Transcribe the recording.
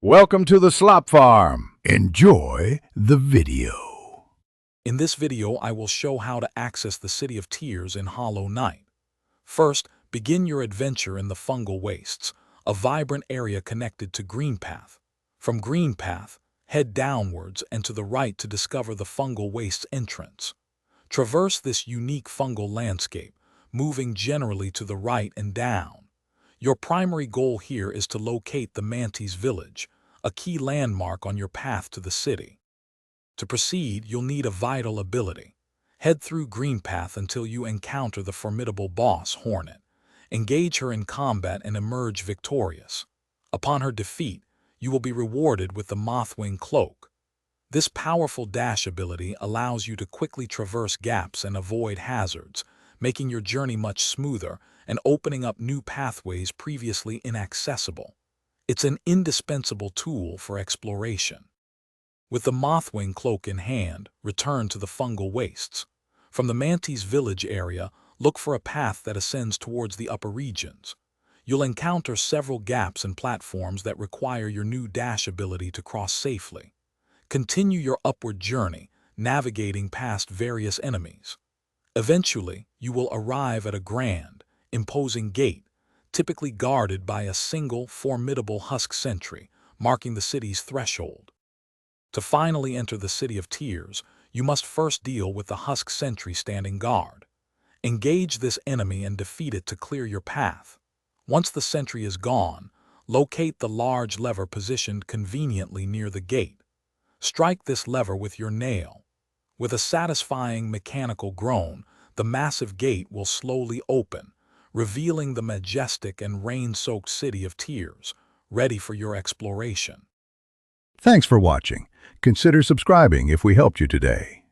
Welcome to the Slop Farm. Enjoy the video. In this video, I will show how to access the City of Tears in Hollow Knight. First, begin your adventure in the Fungal Wastes, a vibrant area connected to Greenpath. From Greenpath, head downwards and to the right to discover the Fungal Wastes entrance. Traverse this unique fungal landscape, moving generally to the right and down. Your primary goal here is to locate the Mantis Village, a key landmark on your path to the city. To proceed, you'll need a vital ability. Head through Greenpath until you encounter the formidable boss, Hornet. Engage her in combat and emerge victorious. Upon her defeat, you will be rewarded with the Mothwing Cloak. This powerful dash ability allows you to quickly traverse gaps and avoid hazards, making your journey much smoother and opening up new pathways previously inaccessible. It's an indispensable tool for exploration. With the Mothwing Cloak in hand, return to the Fungal Wastes. From the Mantis Village area, look for a path that ascends towards the upper regions. You'll encounter several gaps and platforms that require your new dash ability to cross safely. Continue your upward journey, navigating past various enemies. Eventually, you will arrive at a grand, imposing gate, typically guarded by a single, formidable husk sentry, marking the city's threshold. To finally enter the City of Tears, you must first deal with the husk sentry standing guard. Engage this enemy and defeat it to clear your path. Once the sentry is gone, locate the large lever positioned conveniently near the gate. Strike this lever with your nail. With a satisfying mechanical groan, the massive gate will slowly open, revealing the majestic and rain-soaked City of Tears, ready for your exploration. Thanks for watching. Consider subscribing if we helped you today.